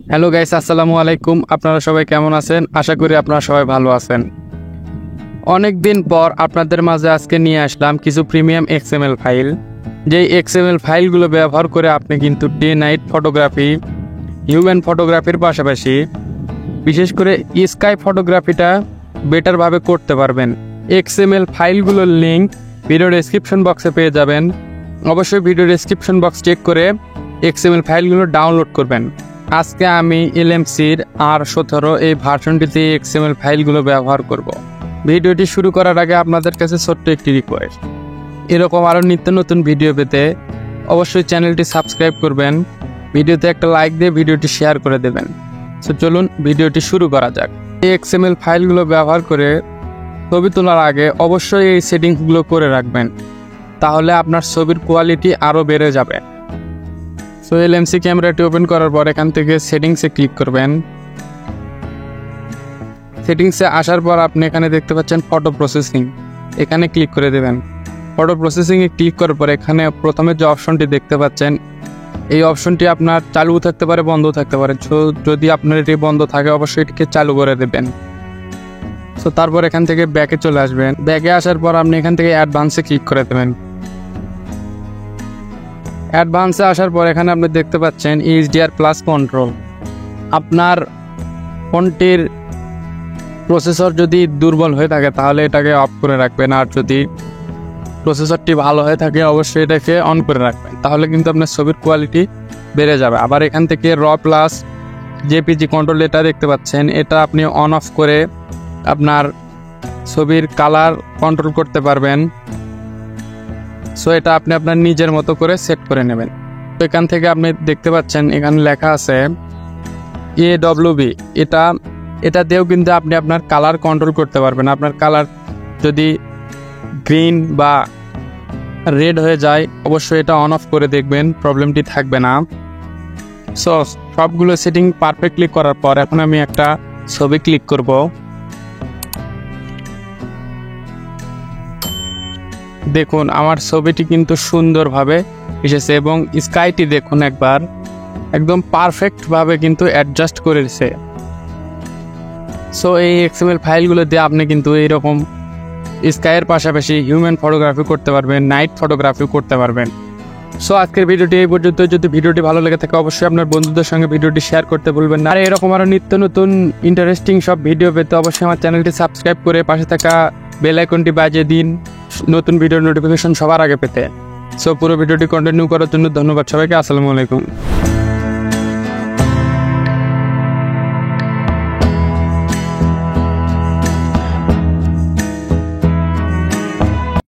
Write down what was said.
Hello guys, আসসালামু আলাইকুম। আপনারা সবাই কেমন আছেন? আশা করি আপনারা সবাই ভালো আছেন। অনেক দিন পর আপনাদের মাঝে আজকে নিয়ে আসলাম কিছু প্রিমিয়াম এক্সএমএল ফাইল। যেই এক্সএমএল ফাইলগুলো ব্যবহার করে আপনি কিন্তু ডে নাইট ফটোগ্রাফি, হিউম্যান ফটোগ্রাফির পাশাপাশি বিশেষ করে স্কাই ফটোগ্রাফিটা বেটারভাবে করতে পারবেন। এক্সএমএল ফাইলগুলোর লিঙ্ক ভিডিও ডেসক্রিপশন বক্সে পেয়ে যাবেন। অবশ্যই ভিডিও ডেসক্রিপশন বক্স চেক করে এক্সএমএল ফাইলগুলো ডাউনলোড করবেন। আজকে আমি এলএমসির R17 এই ভার্সনটিতে এক্সএমএল ফাইলগুলো ব্যবহার করব। ভিডিওটি শুরু করার আগে আপনাদের কাছে ছোট্ট একটি রিকোয়েস্ট, এরকম আরও নিত্য নতুন ভিডিও পেতে অবশ্যই চ্যানেলটি সাবস্ক্রাইব করবেন, ভিডিওতে একটা লাইক দিয়ে ভিডিওটি শেয়ার করে দেবেন। তো চলুন ভিডিওটি শুরু করা যাক। এই এক্সএমএল ফাইলগুলো ব্যবহার করে ছবি তোলার আগে অবশ্যই এই সেটিংসগুলো করে রাখবেন, তাহলে আপনার ছবির কোয়ালিটি আরও বেড়ে যাবে। সো এলএমসি ক্যামেরাটি ওপেন করার পর এখান থেকে সেটিংসে ক্লিক করবেন। সেটিংসে আসার পর আপনি এখানে দেখতে পাচ্ছেন ফটো প্রসেসিং, এখানে ক্লিক করে দেবেন। ফটো প্রসেসিংয়ে ক্লিক করার পর এখানে প্রথমে যে অপশনটি দেখতে পাচ্ছেন, এই অপশনটি আপনার চালু থাকতে পারে, বন্ধ থাকতে পারে। সো যদি আপনার এটি বন্ধ থাকে অবশ্যই এটিকে চালু করে দেবেন। সো তারপর এখান থেকে ব্যাকে চলে আসবেন। ব্যাকে আসার পর আপনি এখান থেকে অ্যাডভান্সে ক্লিক করে দেবেন। অ্যাডভান্সে আসার পর এখানে আপনি দেখতে পাচ্ছেন HDR+ কন্ট্রোল। আপনার ফোনটির প্রসেসর যদি দুর্বল হয়ে থাকে তাহলে এটাকে অফ করে রাখবেন, আর যদি প্রসেসরটি ভালো হয়ে থাকে অবশ্যই এটাকে অন করে রাখবেন, তাহলে কিন্তু আপনার ছবির কোয়ালিটি বেড়ে যাবে। আবার এখান থেকে RAW+ JPG কন্ট্রোল এটা দেখতে পাচ্ছেন, এটা আপনি অন অফ করে আপনার ছবির কালার কন্ট্রোল করতে পারবেন। সো এটা আপনি আপনার নিজের মতো করে সেট করে নেবেন। তো এখান থেকে আপনি দেখতে পাচ্ছেন এখানে লেখা আছে AWB, এটা দিয়েও কিন্তু আপনি আপনার কালার কন্ট্রোল করতে পারবেন। আপনার কালার যদি গ্রিন বা রেড হয়ে যায় অবশ্যই এটা অন অফ করে দেখবেন, প্রবলেমটি থাকবে না। সো সবগুলো সেটিং পারফেক্টলি করার পর এখন আমি একটা ছবি ক্লিক করব। দেখুন আমার ছবিটি কিন্তু সুন্দরভাবে এসেছে এবং স্কাইটি দেখুন একবার, একদম পারফেক্টভাবে কিন্তু অ্যাডজাস্ট করেছে। সো এই এক্সএমএল ফাইলগুলো দিয়ে আপনি কিন্তু এইরকম স্কাইয়ের পাশাপাশি হিউম্যান ফটোগ্রাফি করতে পারবেন, নাইট ফটোগ্রাফি করতে পারবেন। সো আজকের ভিডিওটি এই পর্যন্ত। যদি ভিডিওটি ভালো লেগে থাকে অবশ্যই আপনার বন্ধুদের সঙ্গে ভিডিওটি শেয়ার করতে ভুলবেন না। আর এরকম আরও নিত্য নতুন ইন্টারেস্টিং সব ভিডিও পেতে অবশ্যই আমার চ্যানেলটি সাবস্ক্রাইব করে পাশে থাকা বেল আইকনটি বাজিয়ে দিন নতুন ভিডিওর নোটিফিকেশন সবার আগে পেতে। সো পুরো ভিডিওটি কন্টিনিউ করার জন্য ধন্যবাদ সবাইকে। আসসালামু আলাইকুম।